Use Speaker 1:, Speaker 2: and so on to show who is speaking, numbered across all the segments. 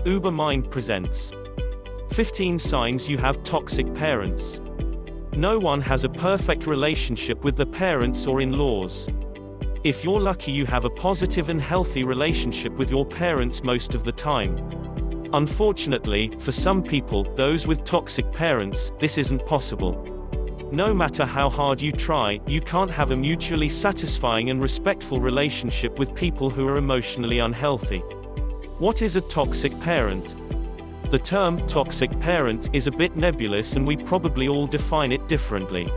Speaker 1: Ubermind presents 15 signs you have toxic parents. No one has a perfect relationship with their parents or in-laws. If you're lucky, you have a positive and healthy relationship with your parents most of the time. Unfortunately, for some people, those with toxic parents, this isn't possible. No matter how hard you try, you can't have a mutually satisfying and respectful relationship with people who are emotionally unhealthy. What is a toxic parent? The term toxic parent is a bit nebulous, and we probably all define it differently.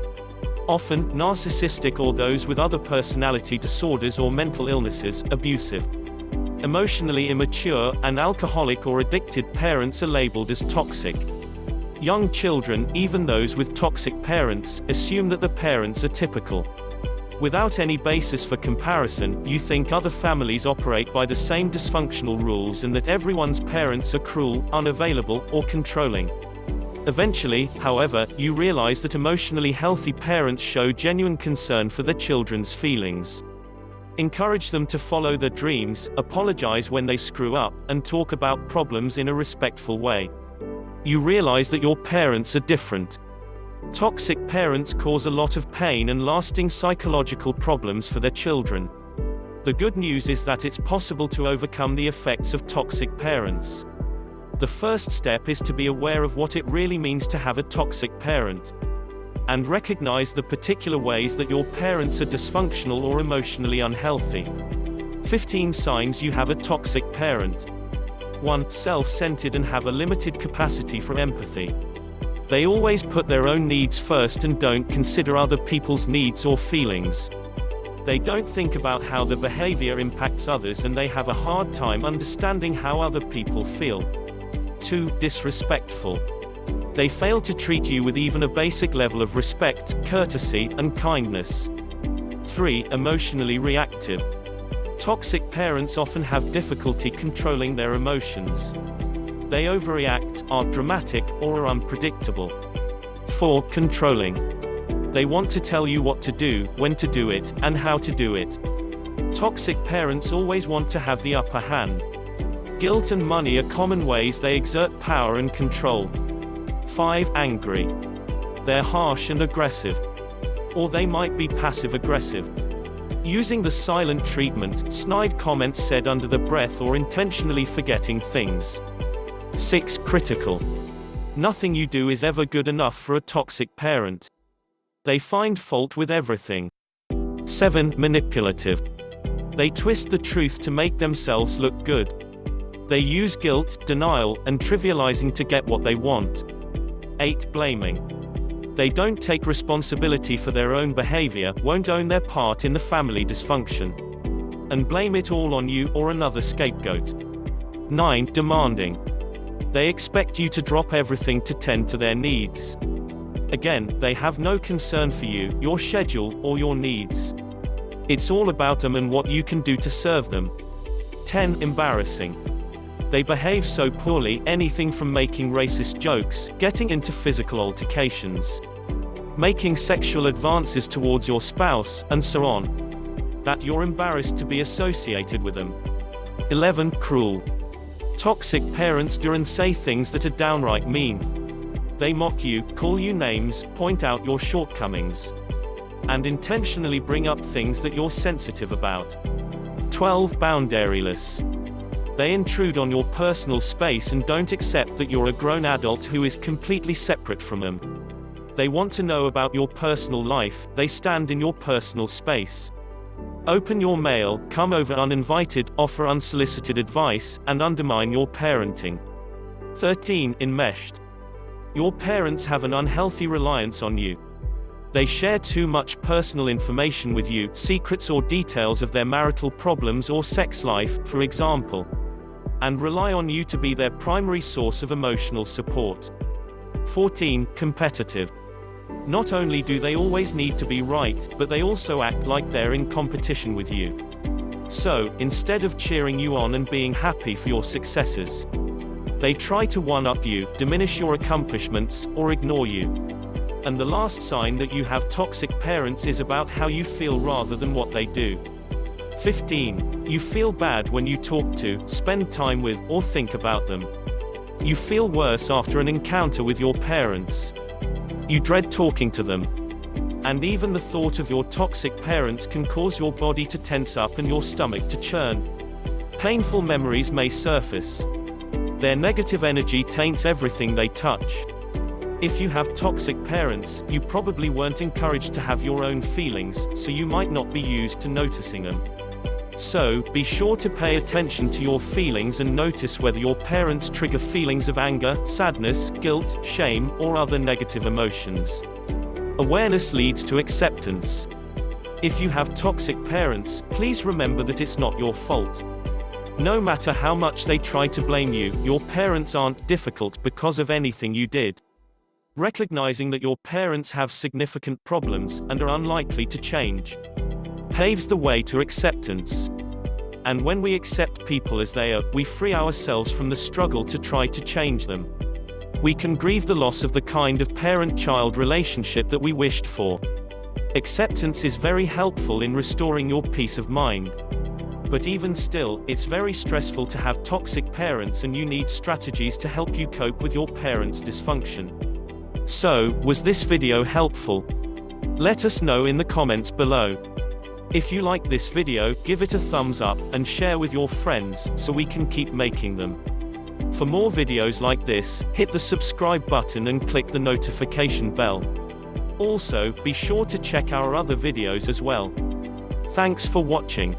Speaker 1: Often, narcissistic or those with other personality disorders or mental illnesses, abusive, emotionally immature, and alcoholic or addicted parents are labeled as toxic. Young children, even those with toxic parents, assume that the parents are typical. Without any basis for comparison, you think other families operate by the same dysfunctional rules and that everyone's parents are cruel, unavailable, or controlling. Eventually, however, you realize that emotionally healthy parents show genuine concern for their children's feelings. Encourage them to follow their dreams, apologize when they screw up, and talk about problems in a respectful way. You realize that your parents are different. Toxic parents cause a lot of pain and lasting psychological problems for their children. The good news is that it's possible to overcome the effects of toxic parents. The first step is to be aware of what it really means to have a toxic parent, and recognize the particular ways that your parents are dysfunctional or emotionally unhealthy. 15 signs you have a toxic parent. 1. Self-centered and have a limited capacity for empathy. They always put their own needs first and don't consider other people's needs or feelings. They don't think about how their behavior impacts others, and they have a hard time understanding how other people feel. 2. Disrespectful. They fail to treat you with even a basic level of respect, courtesy, and kindness. 3. Emotionally reactive. Toxic parents often have difficulty controlling their emotions. They overreact, are dramatic, or are unpredictable. 4. Controlling. They want to tell you what to do, when to do it, and how to do it. Toxic parents always want to have the upper hand. Guilt and money are common ways they exert power and control. 5. Angry. They're harsh and aggressive. Or they might be passive-aggressive. Using the silent treatment, snide comments said under the breath, or intentionally forgetting things. 6. Critical. Nothing you do is ever good enough for a toxic parent. They find fault with everything. 7. Manipulative. They twist the truth to make themselves look good. They use guilt, denial, and trivializing to get what they want. 8. Blaming. They don't take responsibility for their own behavior, won't own their part in the family dysfunction, and blame it all on you or another scapegoat. 9. Demanding. They expect you to drop everything to tend to their needs. Again, they have no concern for you, your schedule, or your needs. It's all about them and what you can do to serve them. 10. Embarrassing. They behave so poorly, anything from making racist jokes, getting into physical altercations, making sexual advances towards your spouse, and so on, that you're embarrassed to be associated with them. 11. Cruel. Toxic parents do and say things that are downright mean. They mock you, call you names, point out your shortcomings, and intentionally bring up things that you're sensitive about. 12. Boundaryless. They intrude on your personal space and don't accept that you're a grown adult who is completely separate from them. They want to know about your personal life, they stand in your personal space. Open your mail, come over uninvited, offer unsolicited advice, and undermine your parenting. 13. Enmeshed. Your parents have an unhealthy reliance on you. They share too much personal information with you, secrets or details of their marital problems or sex life, for example, and rely on you to be their primary source of emotional support. 14. Competitive. Not only do they always need to be right, but they also act like they're in competition with you. So, instead of cheering you on and being happy for your successes, they try to one-up you, diminish your accomplishments, or ignore you. And the last sign that you have toxic parents is about how you feel rather than what they do. 15. You feel bad when you talk to, spend time with, or think about them. You feel worse after an encounter with your parents. You dread talking to them. And even the thought of your toxic parents can cause your body to tense up and your stomach to churn. Painful memories may surface. Their negative energy taints everything they touch. If you have toxic parents, you probably weren't encouraged to have your own feelings, so you might not be used to noticing them. So, be sure to pay attention to your feelings and notice whether your parents trigger feelings of anger, sadness, guilt, shame, or other negative emotions. Awareness leads to acceptance. If you have toxic parents, please remember that it's not your fault. No matter how much they try to blame you, your parents aren't difficult because of anything you did. Recognizing that your parents have significant problems, and are unlikely to change, paves the way to acceptance. And when we accept people as they are, we free ourselves from the struggle to try to change them. We can grieve the loss of the kind of parent-child relationship that we wished for. Acceptance is very helpful in restoring your peace of mind. But even still, it's very stressful to have toxic parents, and you need strategies to help you cope with your parents' dysfunction. So, was this video helpful? Let us know in the comments below. If you like this video, give it a thumbs up, and share with your friends, so we can keep making them. For more videos like this, hit the subscribe button and click the notification bell. Also, be sure to check our other videos as well. Thanks for watching.